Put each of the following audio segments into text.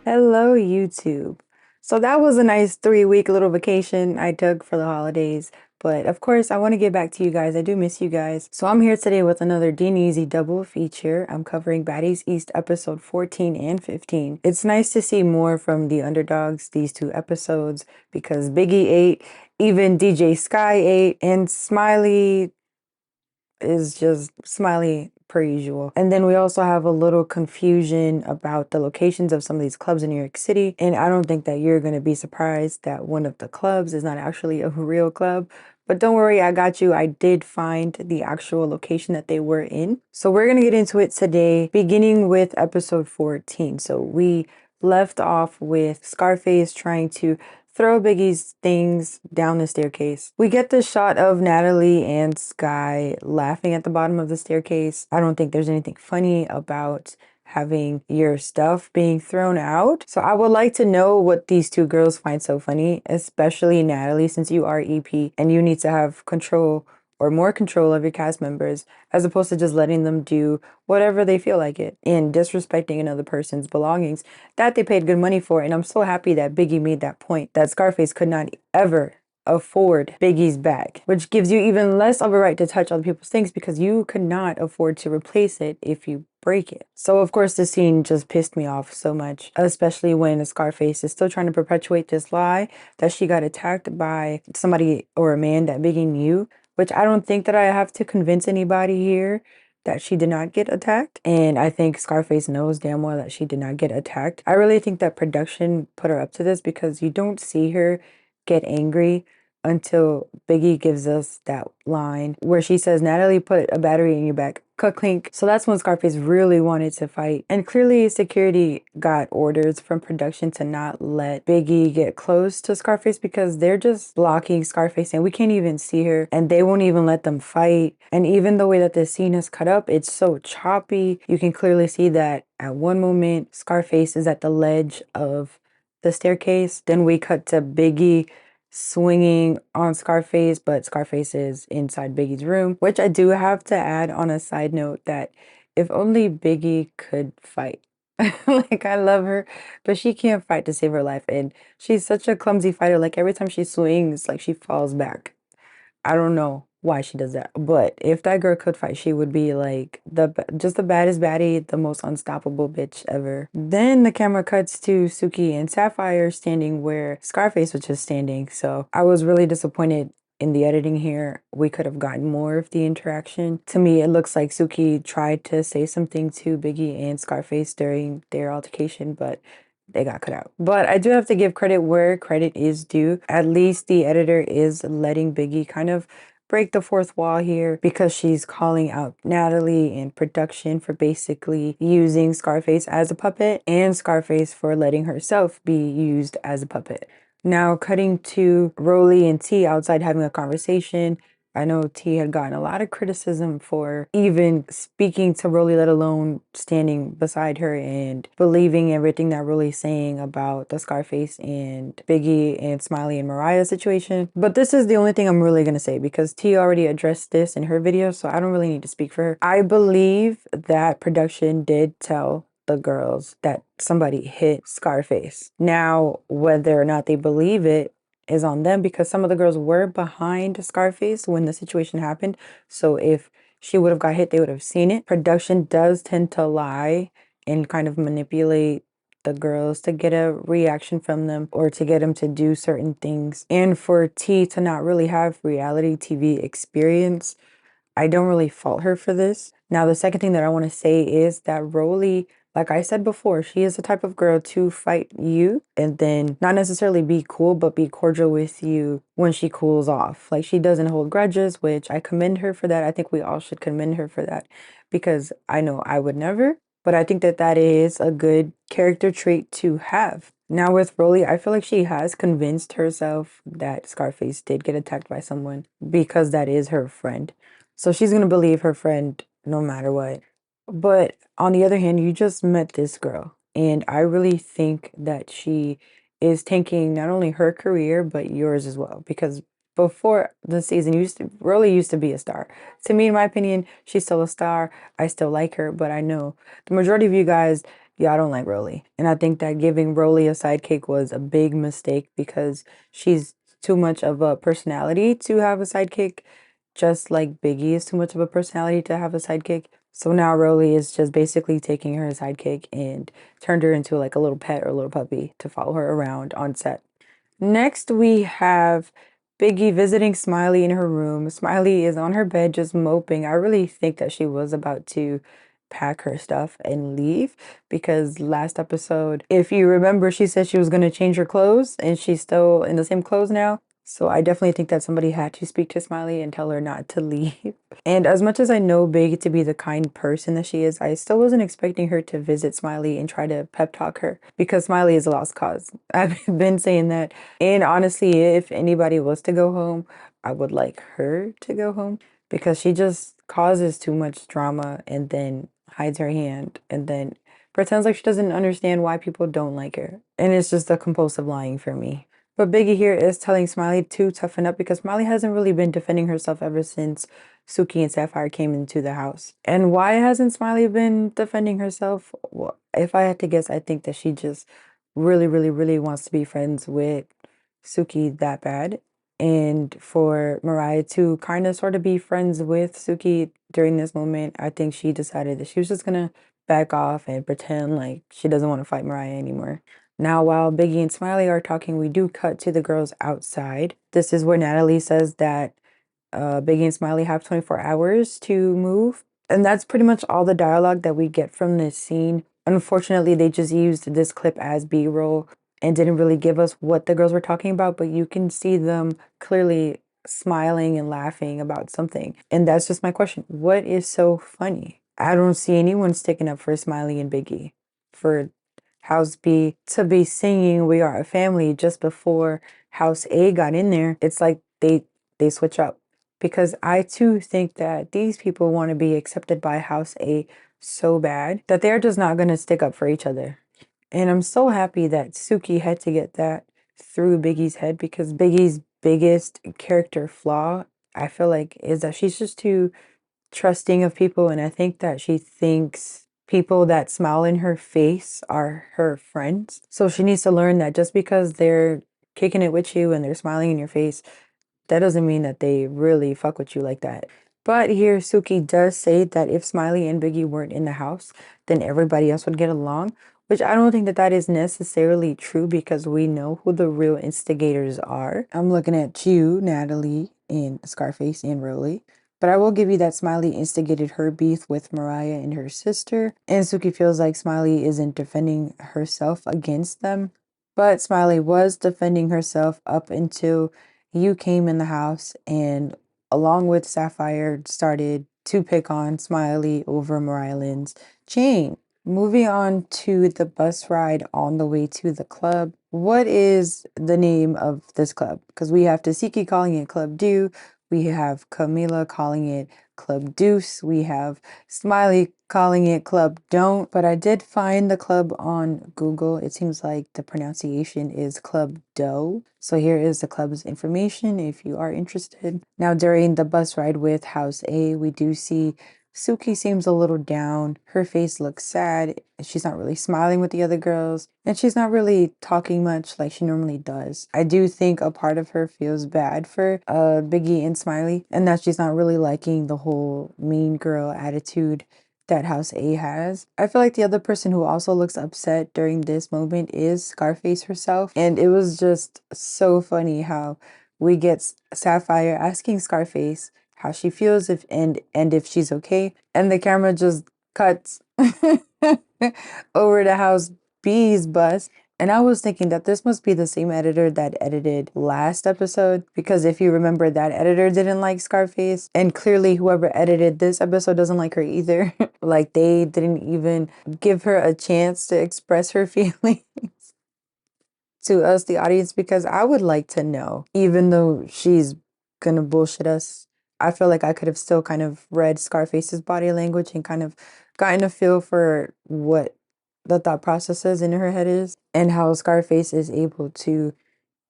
Hello, YouTube. So that was a nice 3 week little vacation I took for the holidays. But of course, I want to get back to you guys. I do miss you guys. So I'm here today with another Dean Easy double feature. I'm covering Baddies East episode 14 and 15. It's nice to see more from the underdogs these two episodes because Biggie ate, even DJ Sky ate, and Smiley is just Smiley per usual. And then we also have a little confusion about the locations of some of these clubs in New York City. And I don't think that you're going to be surprised that one of the clubs is not actually a real club. But don't worry, I got you. I did find the actual location that they were in. So we're going to get into it today, beginning with episode 14. So we left off with Scarface trying to throw Biggie's things down the staircase. We get the shot of Natalie and Sky laughing at the bottom of the staircase. I don't think there's anything funny about having your stuff being thrown out. So I would like to know what these two girls find so funny, especially Natalie, since you are EP and you need to have control or more control of your cast members as opposed to just letting them do whatever they feel like it and disrespecting another person's belongings that they paid good money for. And I'm so happy that Biggie made that point that Scarface could not ever afford Biggie's bag, which gives you even less of a right to touch other people's things because you could not afford to replace it if you break it. So of course the scene just pissed me off so much, especially when Scarface is still trying to perpetuate this lie that she got attacked by somebody or a man that Biggie knew, which I don't think that I have to convince anybody here that she did not get attacked. And I think Scarface knows damn well that she did not get attacked. I really think that production put her up to this because you don't see her get angry until Biggie gives us that line where she says, Natalie put a battery in your back. Clink. So that's when Scarface really wanted to fight. And clearly security got orders from production to not let Biggie get close to Scarface because they're just blocking Scarface and we can't even see her and they won't even let them fight. And even the way that the scene is cut up, it's so choppy. You can clearly see that at one moment Scarface is at the ledge of the staircase. Then we cut to Biggie swinging on Scarface, but Scarface is inside Biggie's room, which I do have to add on a side note that if only Biggie could fight. Like, I love her, but she can't fight to save her life. And she's such a clumsy fighter. Like, every time she swings, like, she falls back. I don't know why she does that. But if that girl could fight, she would be like just the baddest baddie, the most unstoppable bitch ever. Then the camera cuts to Suki and Sapphire standing where Scarface was just standing. So I was really disappointed in the editing here. We could have gotten more of the interaction. To me, it looks like Suki tried to say something to Biggie and Scarface during their altercation, but they got cut out. But I do have to give credit where credit is due. At least the editor is letting Biggie kind of break the fourth wall here because she's calling out Natalie and production for basically using Scarface as a puppet and Scarface for letting herself be used as a puppet. Now, cutting to Rolly and T outside having a conversation. I know T had gotten a lot of criticism for even speaking to Rolly, let alone standing beside her and believing everything that Rolly's saying about the Scarface and Biggie and Smiley and Mariah situation. But this is the only thing I'm really going to say because T already addressed this in her video, so I don't really need to speak for her. I believe that production did tell the girls that somebody hit Scarface. Now, whether or not they believe it is on them because some of the girls were behind Scarface when the situation happened. So if she would have got hit, they would have seen it. Production does tend to lie and kind of manipulate the girls to get a reaction from them or to get them to do certain things. And for T to not really have reality TV experience, I don't really fault her for this. Now, the second thing that I want to say is that Rolly, like I said before, she is the type of girl to fight you and then not necessarily be cool, but be cordial with you when she cools off. Like, she doesn't hold grudges, which I commend her for that. I think we all should commend her for that because I know I would never, but I think that that is a good character trait to have. Now with Rolly, I feel like she has convinced herself that Scarface did get attacked by someone because that is her friend. So she's going to believe her friend no matter what. But on the other hand, you just met this girl. And I really think that she is tanking not only her career, but yours as well. Because before the season, Rolly used to be a star. To me, in my opinion, she's still a star. I still like her, but I know the majority of you guys yeah, I don't like Rolly. And I think that giving Rolly a sidekick was a big mistake because she's too much of a personality to have a sidekick, just like Biggie is too much of a personality to have a sidekick. So now Rolly is just basically taking her sidekick and turned her into like a little pet or a little puppy to follow her around on set. Next, we have Biggie visiting Smiley in her room. Smiley is on her bed just moping. I really think that she was about to pack her stuff and leave because last episode, if you remember, she said she was going to change her clothes and she's still in the same clothes now. So I definitely think that somebody had to speak to Smiley and tell her not to leave. And as much as I know Big to be the kind person that she is, I still wasn't expecting her to visit Smiley and try to pep talk her because Smiley is a lost cause. I've been saying that. And honestly, if anybody was to go home, I would like her to go home because she just causes too much drama and then hides her hand and then pretends like she doesn't understand why people don't like her. And it's just a compulsive lying for me. But Biggie here is telling Smiley to toughen up because Smiley hasn't really been defending herself ever since Suki and Sapphire came into the house. And why hasn't Smiley been defending herself? Well, if I had to guess, I think that she just really, really, really wants to be friends with Suki that bad. And for Mariah to kind of sort of be friends with Suki during this moment, I think she decided that she was just gonna back off and pretend like she doesn't want to fight Mariah anymore. Now, while Biggie and Smiley are talking, we do cut to the girls outside. This is where Natalie says that Biggie and Smiley have 24 hours to move. And that's pretty much all the dialogue that we get from this scene. Unfortunately, they just used this clip as B-roll and didn't really give us what the girls were talking about, but you can see them clearly smiling and laughing about something. And that's just my question. What is so funny? I don't see anyone sticking up for Smiley and Biggie, for House B to be singing We Are a Family just before House A got in there. It's like they switch up because I too think that these people want to be accepted by House A so bad that they're just not going to stick up for each other. And I'm so happy that Suki had to get that through Biggie's head because Biggie's biggest character flaw, I feel like, is that she's just too trusting of people. And I think that she thinks people that smile in her face are her friends. So she needs to learn that just because they're kicking it with you and they're smiling in your face, that doesn't mean that they really fuck with you like that. But here, Suki does say that if Smiley and Biggie weren't in the house, then everybody else would get along, which I don't think that that is necessarily true because we know who the real instigators are. I'm looking at you, Natalie, and Scarface and Rolly. But I will give you that Smiley instigated her beef with Mariah and her sister, and Suki feels like Smiley isn't defending herself against them. But Smiley was defending herself up until you came in the house and along with Sapphire started to pick on Smiley over Mariah Lynn's chain. Moving on to the bus ride on the way to the club. What is the name of this club? Because we have Tasiki calling it Club Do. We have Camila calling it Club Deuce. We have Smiley calling it Club Don't. But I did find the club on Google. It seems like the pronunciation is Club Dough. So here is the club's information if you are interested. Now, during the bus ride with House A, we do see Suki seems a little down. Her face looks sad. She's not really smiling with the other girls, and she's not really talking much like she normally does. I do think a part of her feels bad for Biggie and Smiley, and that she's not really liking the whole mean girl attitude that House A has. I feel like the other person who also looks upset during this moment is Scarface herself, and it was just so funny how we get Sapphire asking Scarface how she feels if if she's okay, and the camera just cuts over to House B's bus. And I was thinking that this must be the same editor that edited last episode, because if you remember, that editor didn't like Scarface, and clearly whoever edited this episode doesn't like her either. Like they didn't even give her a chance to express her feelings to us, the audience, because I would like to know, even though she's gonna bullshit us, I feel like I could have still kind of read Scarface's body language and kind of gotten a feel for what the thought processes in her head is and how Scarface is able to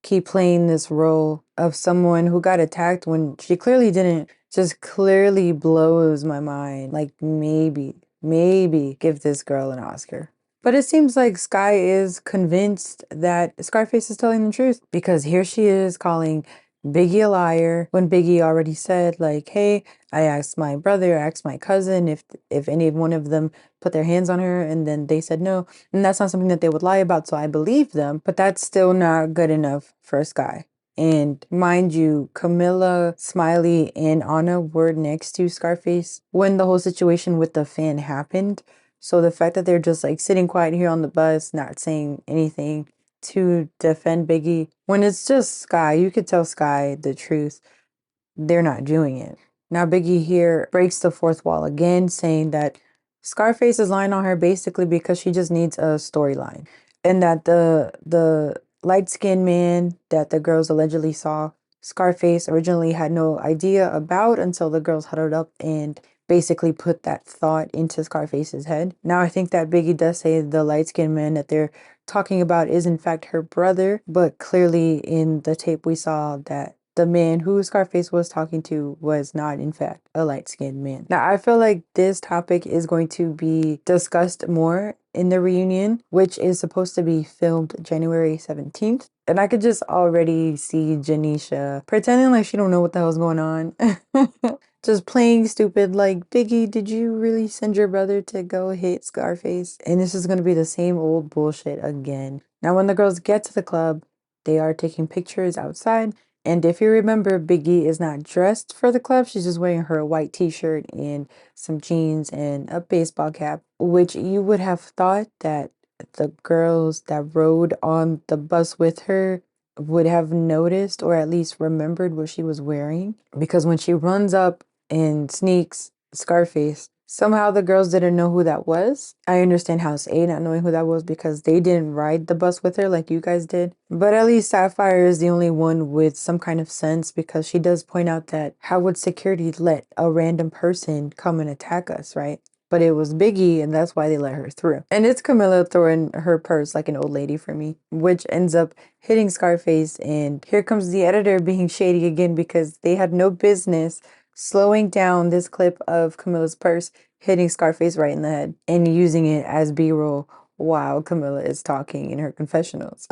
keep playing this role of someone who got attacked when she clearly didn't. Just clearly blows my mind. Like maybe give this girl an Oscar. But it seems like Sky is convinced that Scarface is telling the truth because here she is calling Biggie a liar when Biggie already said, like, hey, I asked my brother, I asked my cousin if any one of them put their hands on her, and then they said no. And that's not something that they would lie about, so I believe them, but that's still not good enough for Sky. And mind you, Camilla, Smiley, and Anna were next to Scarface when the whole situation with the fan happened. So the fact that they're just like sitting quiet here on the bus, not saying anything to defend Biggie, when it's just Sky, you could tell Sky the truth. They're not doing it. Now Biggie here breaks the fourth wall again, saying that Scarface is lying on her basically because she just needs a storyline. And that the light-skinned man that the girls allegedly saw, Scarface originally had no idea about until the girls huddled up and basically put that thought into Scarface's head. Now I think that Biggie does say the light-skinned man that they're talking about is in fact her brother, but clearly in the tape we saw that the man who Scarface was talking to was not, in fact, a light-skinned man. Now, I feel like this topic is going to be discussed more in the reunion, which is supposed to be filmed January 17th. And I could just already see Janisha pretending like she don't know what the hell's going on. Just playing stupid like, Biggie, did you really send your brother to go hit Scarface? And this is going to be the same old bullshit again. Now, when the girls get to the club, they are taking pictures outside. And if you remember, Biggie is not dressed for the club. She's just wearing her white t-shirt and some jeans and a baseball cap, which you would have thought that the girls that rode on the bus with her would have noticed or at least remembered what she was wearing. Because when she runs up and sneaks Scarface, somehow the girls didn't know who that was. I understand House A not knowing who that was because they didn't ride the bus with her like you guys did. But at least Sapphire is the only one with some kind of sense because she does point out that how would security let a random person come and attack us, right? But it was Biggie, and that's why they let her through. And it's Camilla throwing her purse like an old lady for me, which ends up hitting Scarface. And here comes the editor being shady again because they had no business slowing down this clip of Camilla's purse hitting Scarface right in the head and using it as B-roll while Camilla is talking in her confessionals.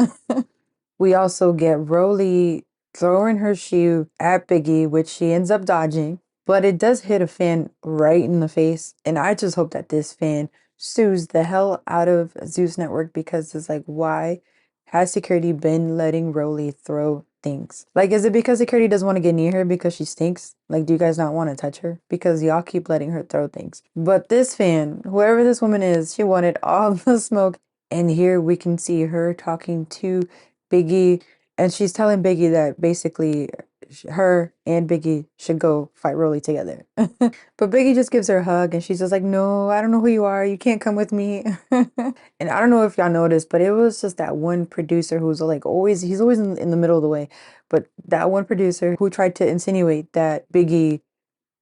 We also get Rolly throwing her shoe at Biggie, which she ends up dodging, but it does hit a fan right in the face. And I just hope that this fan sues the hell out of Zeus Network because it's like, why has security been letting Rolly throw things? Like, is it because security doesn't want to get near her because she stinks? Like, do you guys not want to touch her? Because y'all keep letting her throw things. But this fan, whoever this woman is, she wanted all the smoke. And here we can see her talking to Biggie, and she's telling Biggie that basically her and Biggie should go fight Rolly together. But Biggie just gives her a hug and she's just like, no, I don't know who you are. You can't come with me. And I don't know if y'all noticed, but it was just that one producer who's like always, he's always in the middle of the way. But that one producer who tried to insinuate that Biggie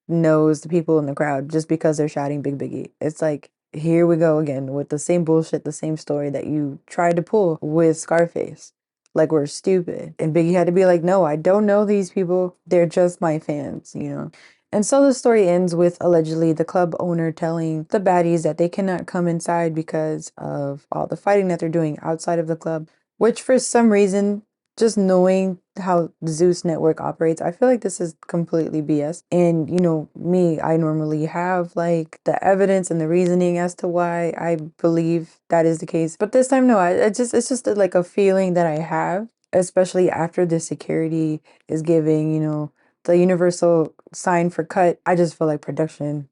knows the people in the crowd just because they're shouting Big Biggie. It's like, here we go again with the same bullshit, the same story that you tried to pull with Scarface. Like we're stupid. And Biggie had to be like, no, I don't know these people. They're just my fans, you know? And so the story ends with allegedly the club owner telling the baddies that they cannot come inside because of all the fighting that they're doing outside of the club, which for some reason, just knowing how Zeus Network operates, I feel like this is completely BS. And you know, me, I normally have like the evidence and the reasoning as to why I believe that is the case. But this time, no, it's just like a feeling that I have, especially after the security is giving, you know, the universal sign for cut. I just feel like production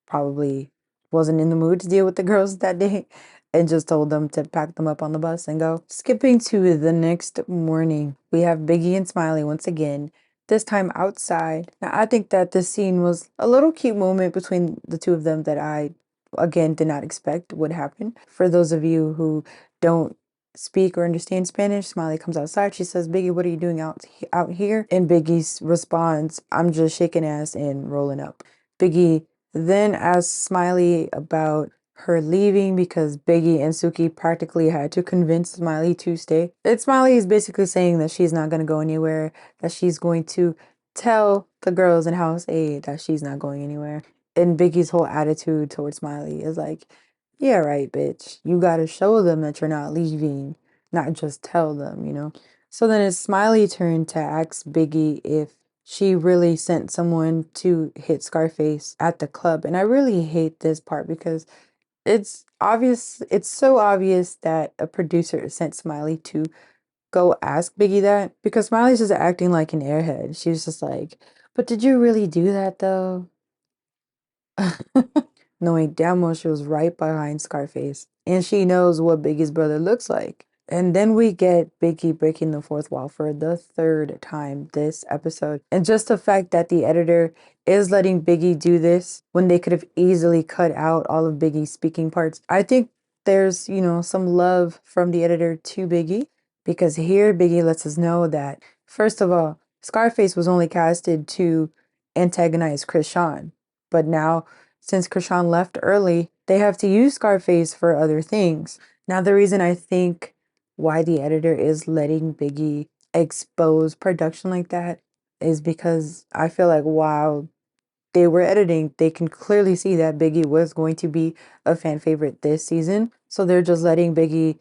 probably wasn't in the mood to deal with the girls that day and just told them to pack them up on the bus and go. Skipping to the next morning, we have Biggie and Smiley once again, this time outside. Now, I think that this scene was a little cute moment between the two of them that I, again, did not expect would happen. For those of you who don't speak or understand Spanish, Smiley comes outside. She says, Biggie, what are you doing out here? And Biggie responds, I'm just shaking ass and rolling up. Biggie then asks Smiley about her leaving because Biggie and Suki practically had to convince Smiley to stay. And Smiley is basically saying that she's not going to go anywhere, that she's going to tell the girls in House A that she's not going anywhere. And Biggie's whole attitude towards Smiley is like, Yeah, right, bitch. You gotta show them that you're not leaving, not just tell them, you know? So then it's Smiley turn to ask Biggie if she really sent someone to hit Scarface at the club. And I really hate this part because it's obvious, it's so obvious that a producer sent Smiley to go ask Biggie that because Smiley's just acting like an airhead. She's just like, but did you really do that though? Knowing damn well she was right behind Scarface. And she knows what Biggie's brother looks like. And then we get Biggie breaking the fourth wall for the third time this episode. And just the fact that the editor is letting Biggie do this when they could have easily cut out all of Biggie's speaking parts. I think there's, some love from the editor to Biggie because here Biggie lets us know that, first of all, Scarface was only casted to antagonize Krishan. But now since Krishan left early, they have to use Scarface for other things. Now, the reason I think why the editor is letting Biggie expose production like that is because I feel like while they were editing, they can clearly see that Biggie was going to be a fan favorite this season. So they're just letting Biggie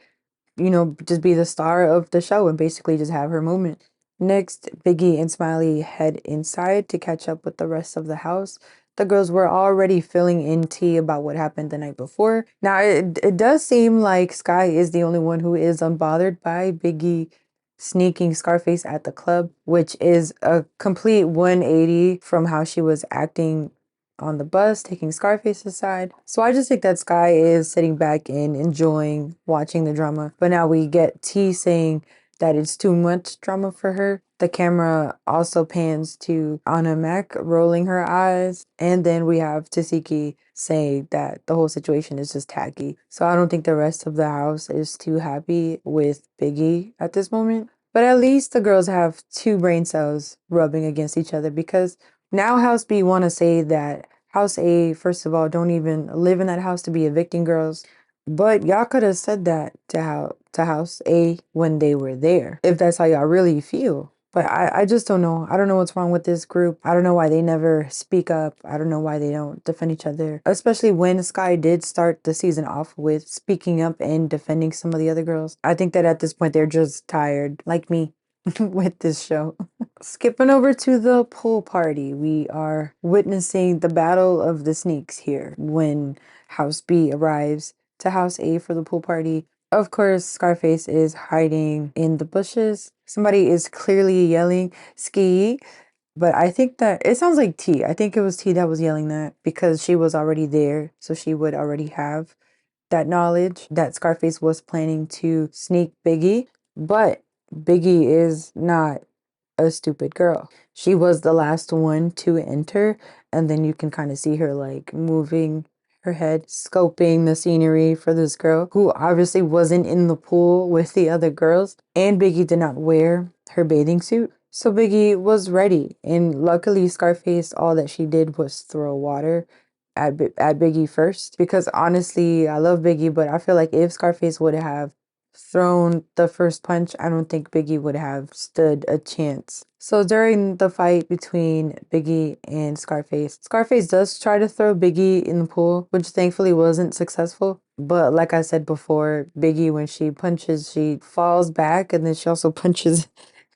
just be the star of the show and basically just have her moment. Next, Biggie and Smiley head inside to catch up with the rest of the house. The girls were already filling in tea about what happened the night before. Now, it does seem like Sky is the only one who is unbothered by Biggie sneaking Scarface at the club, which is a complete 180 from how she was acting on the bus, taking Scarface aside. So I just think that Sky is sitting back and enjoying watching the drama. But now we get T saying that it's too much drama for her. The camera also pans to Anna Mac rolling her eyes. And then we have Tasiki saying that the whole situation is just tacky. So I don't think the rest of the house is too happy with Biggie at this moment. But at least the girls have two brain cells rubbing against each other because now House B want to say that House A, first of all, don't even live in that house to be evicting girls. But y'all could have said that to House A when they were there, if that's how y'all really feel. But I just don't know. I don't know what's wrong with this group. I don't know why they never speak up. I don't know why they don't defend each other. Especially when Sky did start the season off with speaking up and defending some of the other girls. I think that at this point they're just tired, like me, with this show. Skipping over to the pool party, we are witnessing the battle of the sneaks here when House B arrives to House A for the pool party. Of course, Scarface is hiding in the bushes. Somebody is clearly yelling, "Ski!" But I think that it sounds like T. I think it was T that was yelling that because she was already there, so she would already have that knowledge that Scarface was planning to sneak Biggie. But Biggie is not a stupid girl. She was the last one to enter, and then you can kind of see her like moving her head, scoping the scenery for this girl who obviously wasn't in the pool with the other girls, and Biggie did not wear her bathing suit. So Biggie was ready, and luckily Scarface, all that she did was throw water at Biggie first because honestly, I love Biggie, but I feel like if Scarface would have thrown the first punch, I don't think Biggie would have stood a chance. So during the fight between Biggie and Scarface, Scarface does try to throw Biggie in the pool, which thankfully wasn't successful. But like I said before, Biggie, when she punches, she falls back and then she also punches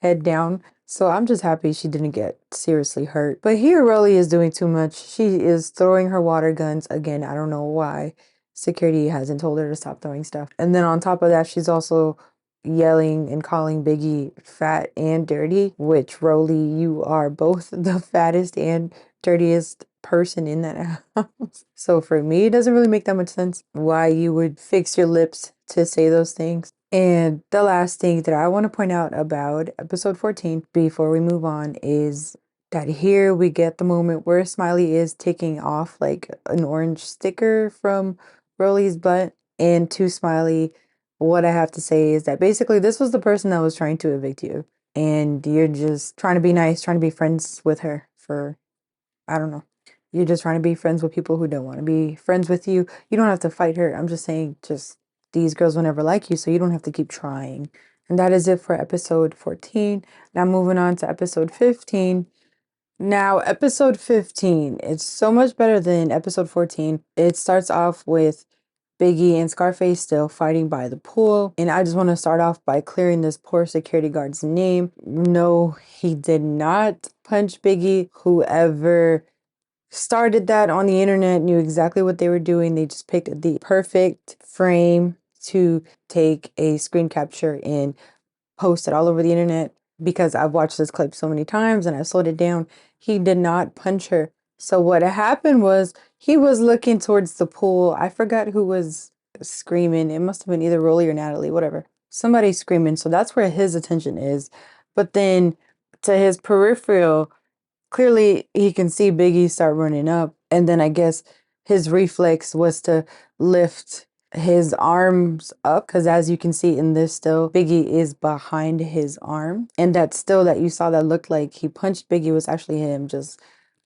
head down. So I'm just happy she didn't get seriously hurt. But here Rolly is doing too much. She is throwing her water guns again. I don't know why. Security hasn't told her to stop throwing stuff. And then on top of that, she's also yelling and calling Biggie fat and dirty, which Rolly, you are both the fattest and dirtiest person in that house. So for me, it doesn't really make that much sense why you would fix your lips to say those things. And the last thing that I want to point out about episode 14 before we move on is that here we get the moment where Smiley is taking off like an orange sticker from Rolly's butt. And to Smiley, what I have to say is that basically this was the person that was trying to evict you. And you're just trying to be nice, trying to be friends with her for, I don't know. You're just trying to be friends with people who don't want to be friends with you. You don't have to fight her. I'm just saying, just these girls will never like you, so you don't have to keep trying. And that is it for episode 14. Now moving on to episode 15. Now, episode 15, it's so much better than episode 14. It starts off with Biggie and Scarface still fighting by the pool. And I just want to start off by clearing this poor security guard's name. No, he did not punch Biggie. Whoever started that on the internet knew exactly what they were doing. They just picked the perfect frame to take a screen capture and post it all over the internet, because I've watched this clip so many times and I slowed it down. He did not punch her. So what happened was he was looking towards the pool. I forgot who was screaming. It must have been either Rolly or Natalie, whatever. Somebody screaming. So that's where his attention is. But then to his peripheral, clearly he can see Biggie start running up. And then I guess his reflex was to lift his arms up, because as you can see in this still, Biggie is behind his arm. And that still that you saw that looked like he punched Biggie was actually him just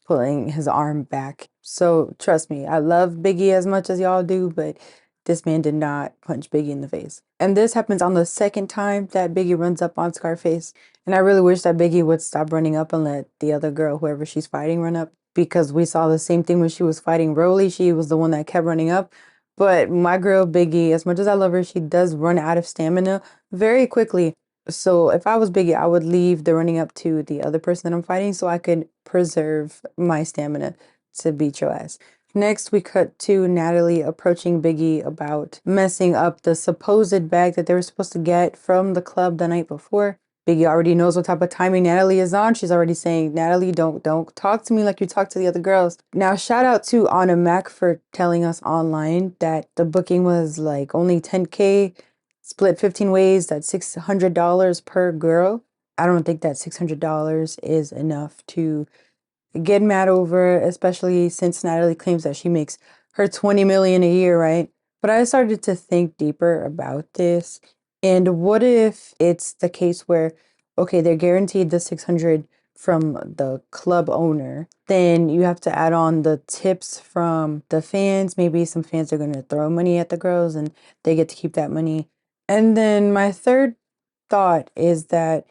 pulling his arm back. So trust me, I love Biggie as much as y'all do, but this man did not punch Biggie in the face. And this happens on the second time that Biggie runs up on Scarface. And I really wish that Biggie would stop running up and let the other girl, whoever she's fighting, run up, because we saw the same thing when she was fighting Rolly. She was the one that kept running up. But my girl Biggie, as much as I love her, she does run out of stamina very quickly. So if I was Biggie, I would leave the running up to the other person that I'm fighting so I could preserve my stamina to beat your ass. Next, we cut to Natalie approaching Biggie about messing up the supposed bag that they were supposed to get from the club the night before. Biggie already knows what type of timing Natalie is on. She's already saying, Natalie, don't talk to me like you talk to the other girls. Now, shout out to Anna Mac for telling us online that the booking was like only 10K, split 15 ways, that's $600 per girl. I don't think that $600 is enough to get mad over, especially since Natalie claims that she makes her 20 million a year, right? But I started to think deeper about this. And what if it's the case where, okay, they're guaranteed the 600 from the club owner, then you have to add on the tips from the fans. Maybe some fans are going to throw money at the girls and they get to keep that money. And then my third thought is that,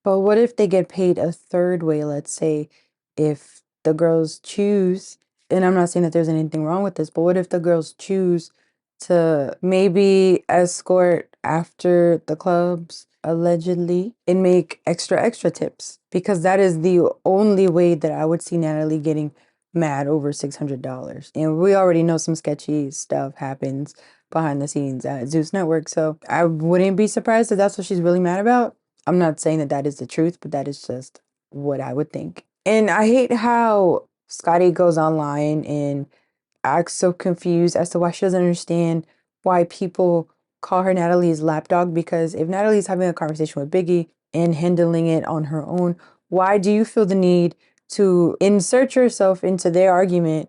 but what if they get paid a third way? Let's say if the girls choose, and I'm not saying that there's anything wrong with this, but what if the girls choose to maybe escort after the clubs allegedly and make extra tips? Because that is the only way that I would see Natalie getting mad over $600. And we already know some sketchy stuff happens behind the scenes at Zeus Network. So I wouldn't be surprised if that's what she's really mad about. I'm not saying that that is the truth, but that is just what I would think. And I hate how Scotty goes online and acts so confused as to why she doesn't understand why people call her Natalie's lapdog. Because if Natalie's having a conversation with Biggie and handling it on her own, why do you feel the need to insert yourself into their argument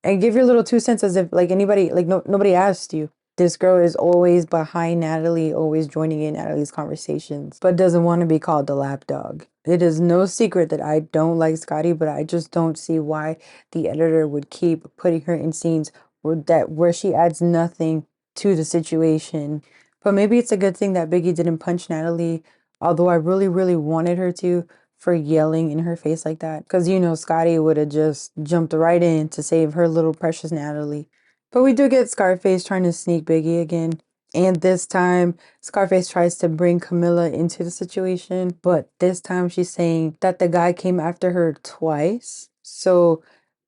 and give your little 2 cents as if like anybody, like nobody asked you? This girl is always behind Natalie, always joining in Natalie's conversations, but doesn't want to be called the lapdog. It is no secret that I don't like Scotty, but I just don't see why the editor would keep putting her in scenes where she adds nothing to the situation. But maybe it's a good thing that Biggie didn't punch Natalie, although I really wanted her to, for yelling in her face like that. Because Scotty would have just jumped right in to save her little precious Natalie. But we do get Scarface trying to sneak Biggie again. And this time, Scarface tries to bring Camilla into the situation. But this time, she's saying that the guy came after her twice. So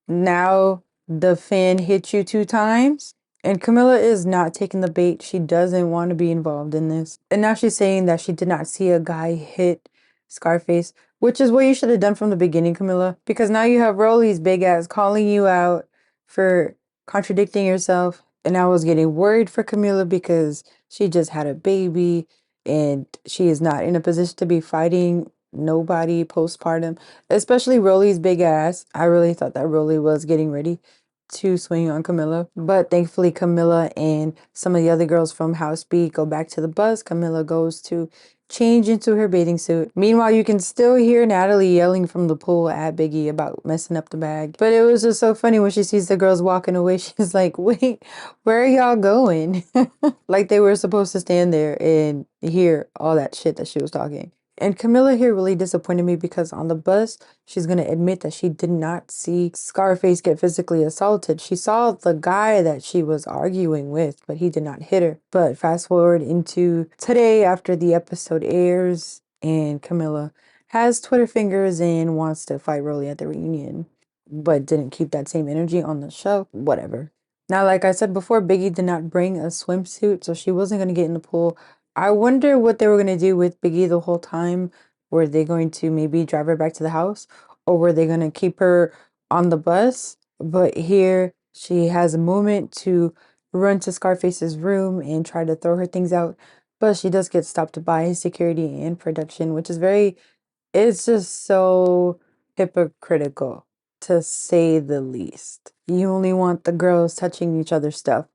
now the fan hit you 2 times. And Camilla is not taking the bait. She doesn't want to be involved in this. And now she's saying that she did not see a guy hit Scarface, which is what you should have done from the beginning, Camilla. Because now you have Rolly's big ass calling you out for contradicting yourself. And I was getting worried for Camilla because she just had a baby and she is not in a position to be fighting nobody postpartum, especially Rolly's big ass. I really thought that Rolly was getting ready to swing on Camilla, but thankfully Camilla and some of the other girls from House B go back to the bus. Camilla goes to change into her bathing suit. Meanwhile, you can still hear Natalie yelling from the pool at Biggie about messing up the bag. But it was just so funny when she sees the girls walking away. She's like, wait, where are y'all going? Like they were supposed to stand there and hear all that shit that she was talking. And Camilla here really disappointed me because on the bus, she's going to admit that she did not see Scarface get physically assaulted. She saw the guy that she was arguing with, but he did not hit her. But fast forward into today after the episode airs, and Camilla has Twitter fingers and wants to fight Rolly at the reunion, but didn't keep that same energy on the show. Whatever. Now, like I said before, Biggie did not bring a swimsuit, so she wasn't going to get in the pool. I wonder what they were going to do with Biggie the whole time. Were they going to maybe drive her back to the house, or were they going to keep her on the bus? But here she has a moment to run to Scarface's room and try to throw her things out, but she does get stopped by security and production, which is very, it's just so hypocritical to say the least. You only want the girls touching each other's stuff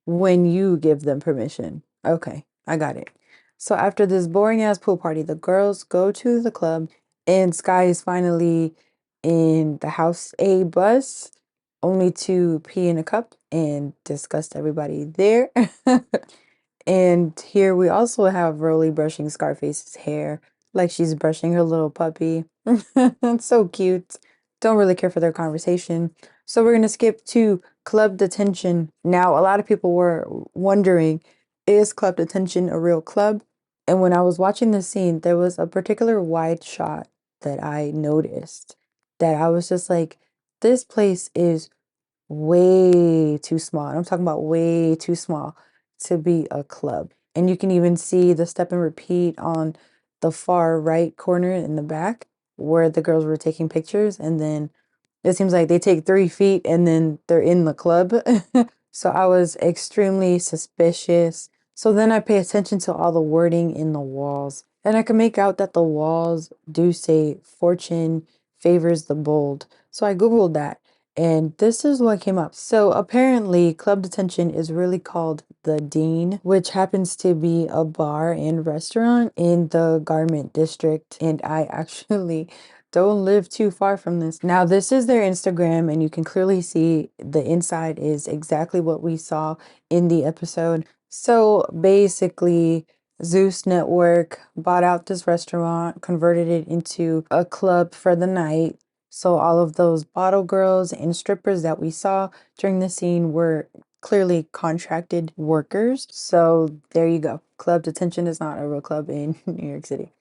when you give them permission. Okay, I got it. So after this boring ass pool party, the girls go to the club and Sky is finally in the House A bus, only to pee in a cup and disgust everybody there. And here we also have Rolly brushing Scarface's hair like she's brushing her little puppy. It's so cute. Don't really care for their conversation. So we're going to skip to Club Detention. Now, a lot of people were wondering, is Club Detention a real club? And when I was watching this scene, there was a particular wide shot that I noticed that I was just like, this place is way too small. And I'm talking about way too small to be a club. And you can even see the step and repeat on the far right corner in the back where the girls were taking pictures. And then it seems like they take 3 feet and then they're in the club. So I was extremely suspicious. So then I pay attention to all the wording in the walls. And I can make out that the walls do say fortune favors the bold. So I Googled that. And this is what came up. So apparently, Club Detention is really called The Dean, which happens to be a bar and restaurant in the Garment District. And I actually don't live too far from this. Now, this is their Instagram, and you can clearly see the inside is exactly what we saw in the episode. So basically, Zeus Network bought out this restaurant, converted it into a club for the night. So all of those bottle girls and strippers that we saw during the scene were clearly contracted workers. So there you go. Club Detention is not a real club in New York City.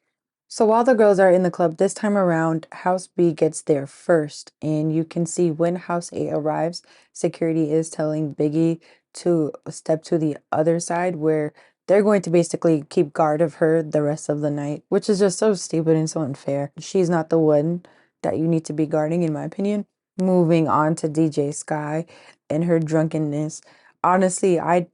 So while the girls are in the club this time around, House B gets there first, and you can see when House A arrives, security is telling Biggie to step to the other side where they're going to basically keep guard of her the rest of the night, which is just so stupid and so unfair. She's not the one that you need to be guarding, in my opinion. Moving on to DJ Sky and her drunkenness. Honestly, I'm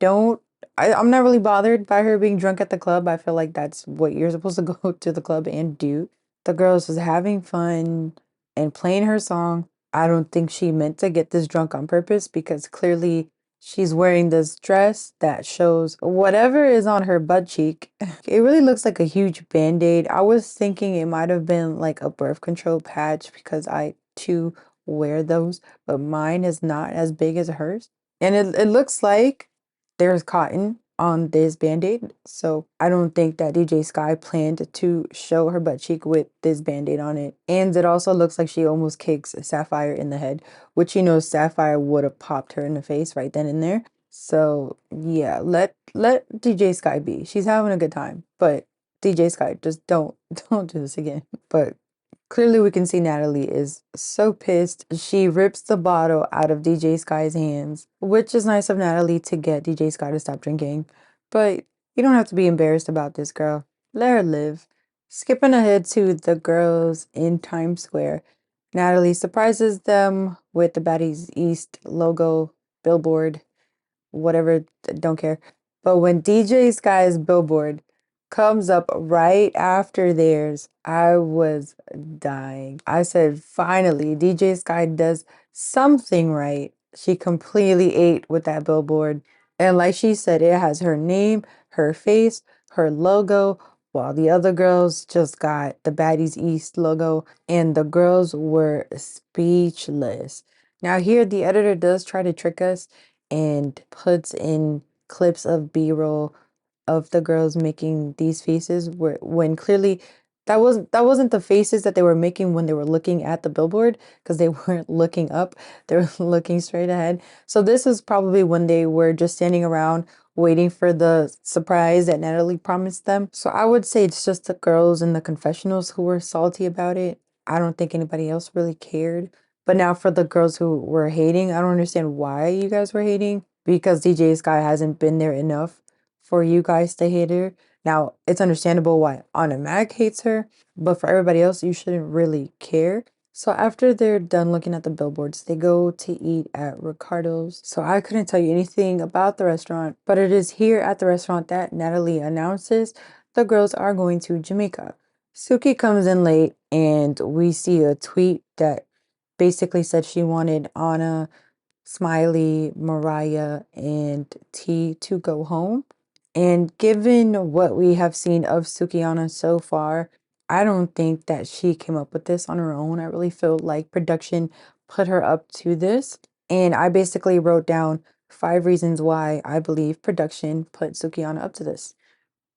not really bothered by her being drunk at the club. I feel like that's what you're supposed to go to the club and do. The girls was having fun and playing her song. I don't think she meant to get this drunk on purpose because clearly she's wearing this dress that shows whatever is on her butt cheek. It really looks like a huge band-aid. I was thinking it might have been like a birth control patch because I too wear those, but mine is not as big as hers. And it looks like there's cotton on this band-aid, so I don't think that DJ Sky planned to show her butt cheek with this band-aid on it. And it also looks like she almost kicks Sapphire in the head, which you know Sapphire would have popped her in the face right then and there. So yeah, let DJ Sky be. She's having a good time, but DJ Sky, just don't do this again. But clearly, we can see Natalie is so pissed. She rips the bottle out of DJ Sky's hands, which is nice of Natalie to get DJ Sky to stop drinking. But you don't have to be embarrassed about this, girl. Let her live. Skipping ahead to the girls in Times Square, Natalie surprises them with the Baddies East logo billboard, whatever, don't care. But when DJ Sky's billboard comes up right after theirs, I was dying. I said, finally, DJ Sky does something right. She completely ate with that billboard. And like she said, it has her name, her face, her logo, while the other girls just got the Baddies East logo, and the girls were speechless. Now, here the editor does try to trick us and puts in clips of B-roll of the girls making these faces when clearly That wasn't the faces that they were making when they were looking at the billboard because they weren't looking up. They were looking straight ahead. So this is probably when they were just standing around waiting for the surprise that Natalie promised them. So I would say it's just the girls in the confessionals who were salty about it. I don't think anybody else really cared. But now for the girls who were hating, I don't understand why you guys were hating because DJ Sky hasn't been there enough for you guys to hate her. Now, it's understandable why Anna Mac hates her, but for everybody else, you shouldn't really care. So after they're done looking at the billboards, they go to eat at Ricardo's. So I couldn't tell you anything about the restaurant, but it is here at the restaurant that Natalie announces the girls are going to Jamaica. Suki comes in late and we see a tweet that basically said she wanted Anna, Smiley, Mariah, and T to go home. And given what we have seen of Sukiyana so far, I don't think that she came up with this on her own. I really feel like production put her up to this. And I basically wrote down 5 reasons why I believe production put Sukiyana up to this.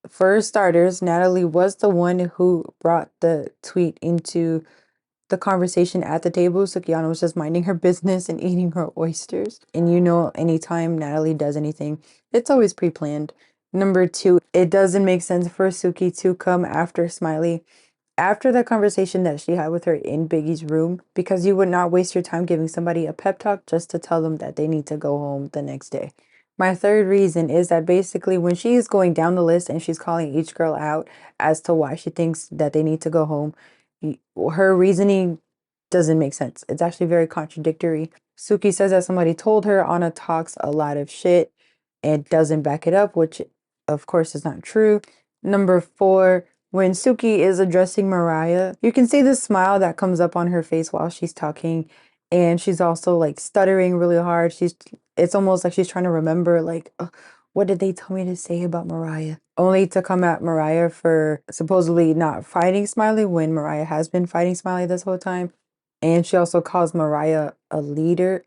For starters, Natalie was the one who brought the tweet into the conversation at the table. Sukiyana was just minding her business and eating her oysters. And you know, anytime Natalie does anything, it's always pre planned. Number two, it doesn't make sense for Suki to come after Smiley after the conversation that she had with her in Biggie's room, because you would not waste your time giving somebody a pep talk just to tell them that they need to go home the next day. My third reason is that basically when she is going down the list and she's calling each girl out as to why she thinks that they need to go home, her reasoning doesn't make sense. It's actually very contradictory. Suki says that somebody told her Anna talks a lot of shit and doesn't back it up, which of course is not true. Number four, when Suki is addressing Mariah, you can see the smile that comes up on her face while she's talking. And she's also like stuttering really hard. It's almost like she's trying to remember, like, what did they tell me to say about Mariah? Only to come at Mariah for supposedly not fighting Smiley when Mariah has been fighting Smiley this whole time. And she also calls Mariah a leader,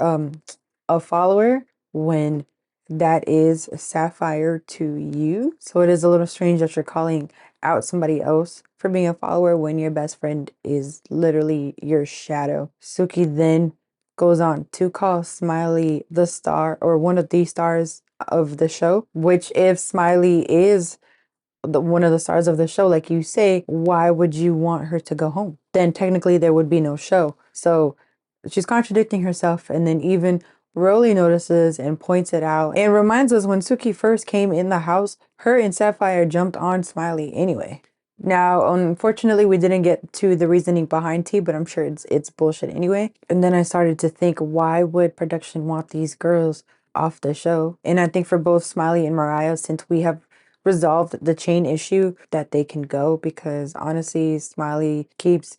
a follower, when that is Sapphire to you. So it is a little strange that you're calling out somebody else for being a follower when your best friend is literally your shadow. Suki then goes on to call Smiley the star or one of the stars of the show, which if Smiley is one of the stars of the show, like you say, why would you want her to go home? Then technically there would be no show. So she's contradicting herself, and then even Rolly notices and points it out and reminds us when Suki first came in the house, her and Sapphire jumped on Smiley anyway. Now, unfortunately, we didn't get to the reasoning behind T, but I'm sure it's bullshit anyway. And then I started to think, why would production want these girls off the show? And I think for both Smiley and Mariah, since we have resolved the chain issue, that they can go, because honestly, Smiley keeps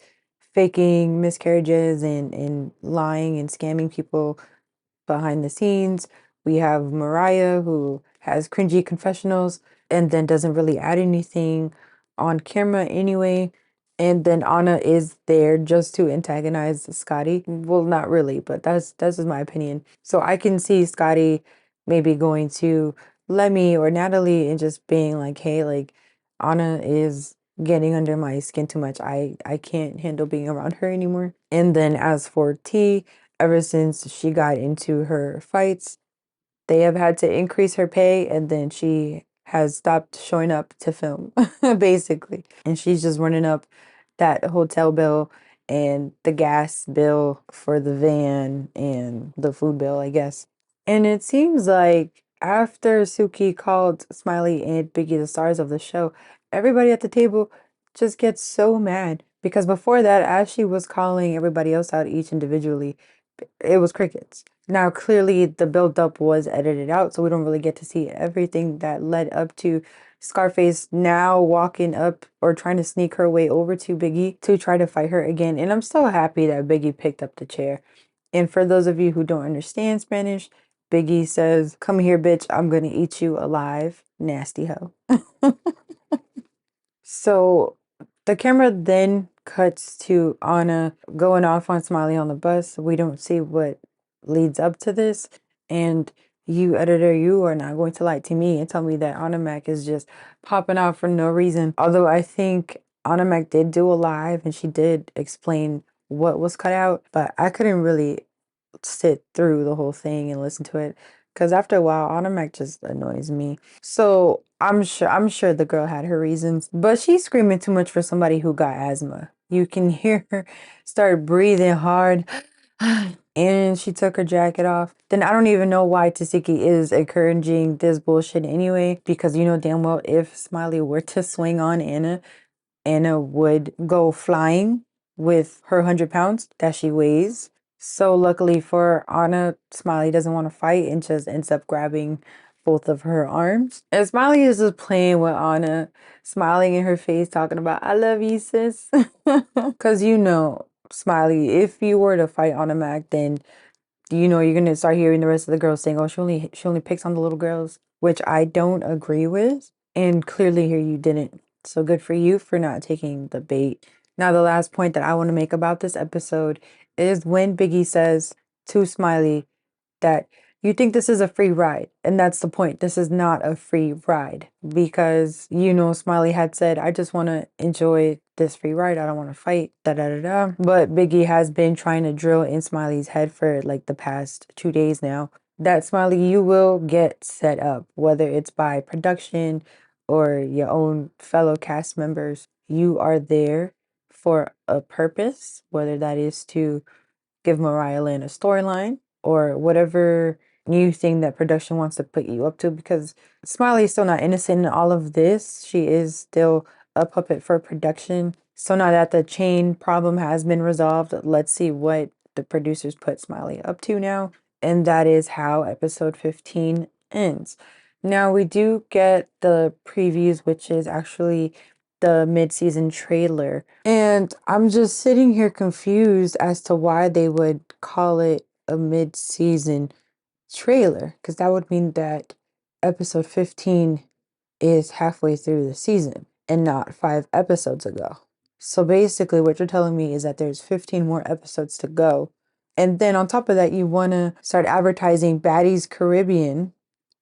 faking miscarriages and lying and scamming people behind the scenes. We have Mariah, who has cringy confessionals and then doesn't really add anything on camera anyway. And then Anna is there just to antagonize Scotty. Well, not really, but that's just my opinion. So I can see Scotty maybe going to Lemmy or Natalie and just being like, hey, like Anna is getting under my skin too much. I can't handle being around her anymore. And then as for T, ever since she got into her fights, they have had to increase her pay, and then she has stopped showing up to film, basically. And she's just running up that hotel bill and the gas bill for the van and the food bill, I guess. And it seems like after Suki called Smiley and Biggie the stars of the show, everybody at the table just gets so mad. Because before that, as she was calling everybody else out each individually, it was crickets. Now, clearly, the build-up was edited out, so we don't really get to see everything that led up to Scarface now walking up or trying to sneak her way over to Biggie to try to fight her again. And I'm so happy that Biggie picked up the chair. And for those of you who don't understand Spanish, Biggie says, "Come here, bitch, I'm gonna eat you alive, nasty hoe." So the camera then cuts to Anna going off on Smiley on the bus. We don't see what leads up to this. And you, editor, you are not going to lie to me and tell me that Anna Mac is just popping out for no reason. Although I think Anna Mac did do a live and she did explain what was cut out, but I couldn't really sit through the whole thing and listen to it because after a while, Anna Mac just annoys me. So I'm sure the girl had her reasons, but she's screaming too much for somebody who got asthma. You can hear her start breathing hard. And she took her jacket off. Then I don't even know why Tasiki is encouraging this bullshit anyway, because you know damn well if Smiley were to swing on Anna, Anna would go flying with her 100 pounds that she weighs. So luckily for Anna, Smiley doesn't want to fight and just ends up grabbing both of her arms. And Smiley is just playing with Anna, smiling in her face, talking about, I love you, sis. Because you know, Smiley, if you were to fight Anna Mac, then you know you're gonna start hearing the rest of the girls saying, "Oh, she only picks on the little girls," which I don't agree with. And clearly here you didn't. So good for you for not taking the bait. Now the last point that I want to make about this episode is when Biggie says to Smiley that you think this is a free ride. And that's the point. This is not a free ride because, you know, Smiley had said, I just want to enjoy this free ride. I don't want to fight. Da da da da. But Biggie has been trying to drill in Smiley's head for like the past 2 days now that Smiley, you will get set up, whether it's by production or your own fellow cast members. You are there for a purpose, whether that is to give Mariah Lynn a storyline or whatever new thing that production wants to put you up to, because Smiley is still not innocent in all of this. She is still a puppet for production. So now that the chain problem has been resolved, let's see what the producers put Smiley up to now. And that is how episode 15 ends. Now we do get the previews, which is actually the mid-season trailer. And I'm just sitting here confused as to why they would call it a mid-season trailer, because that would mean that episode 15 is halfway through the season and not 5 episodes ago. So basically what you're telling me is that there's 15 more episodes to go. And then on top of that, you want to start advertising Baddies Caribbean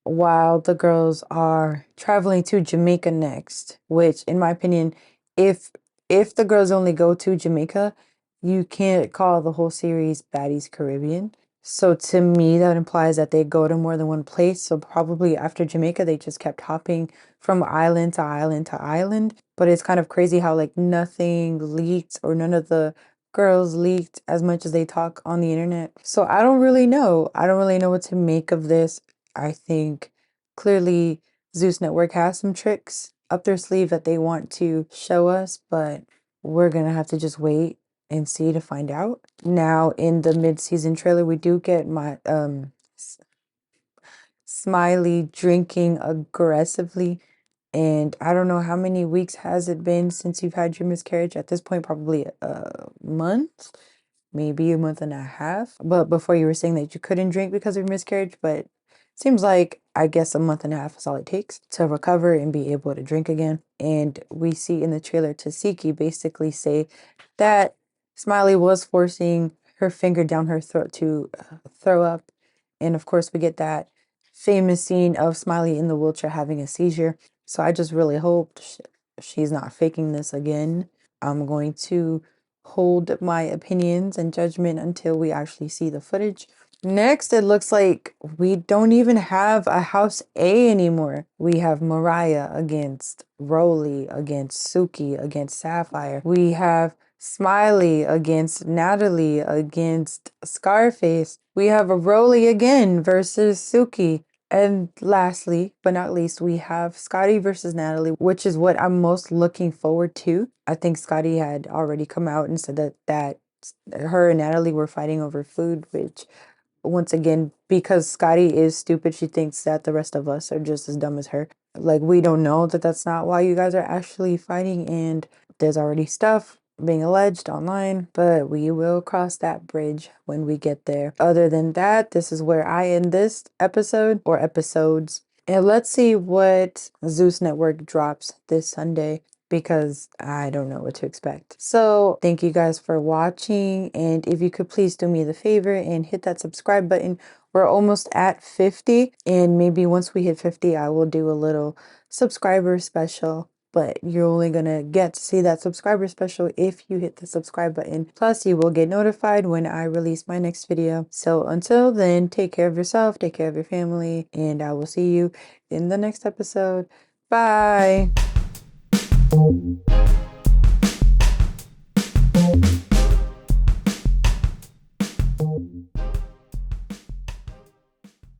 while the girls are traveling to Jamaica next, which in my opinion, if if the girls only go to Jamaica, you can't call the whole series Baddies Caribbean. So to me, that implies that they go to more than one place. So probably after Jamaica, they just kept hopping from island to island to island. But it's kind of crazy how like nothing leaked or none of the girls leaked as much as they talk on the internet. So I don't really know. I don't really know what to make of this. I think clearly Zeus Network has some tricks up their sleeve that they want to show us, but we're gonna have to just wait and see to find out. Now in the mid-season trailer, we do get my Smiley drinking aggressively. And I don't know how many weeks has it been since you've had your miscarriage. At this point, probably a month, maybe a month and a half. But before you were saying that you couldn't drink because of your miscarriage, but seems like I guess a month and a half is all it takes to recover and be able to drink again. And we see in the trailer Tasiki basically say that Smiley was forcing her finger down her throat to throw up. And of course, we get that famous scene of Smiley in the wheelchair having a seizure. So I just really hope she's not faking this again. I'm going to hold my opinions and judgment until we actually see the footage. Next, it looks like we don't even have a House A anymore. We have Mariah against Roly, against Suki, against Sapphire. We have Smiley against Natalie, against Scarface. We have a Roly again versus Suki. And lastly, but not least, we have Scotty versus Natalie, which is what I'm most looking forward to. I think Scotty had already come out and said that her and Natalie were fighting over food, which once again, because Scotty is stupid, she thinks that the rest of us are just as dumb as her. Like, we don't know that that's not why you guys are actually fighting, and there's already stuff being alleged online, but we will cross that bridge when we get there. Other than that, this is where I end this episode or episodes. And let's see what Zeus Network drops this Sunday, because I don't know what to expect. So thank you guys for watching. And if you could please do me the favor and hit that subscribe button. We're almost at 50. And maybe once we hit 50, I will do a little subscriber special. but you're only gonna get to see that subscriber special if you hit the subscribe button. Plus, you will get notified when I release my next video. So until then, take care of yourself, take care of your family, and I will see you in the next episode. Bye.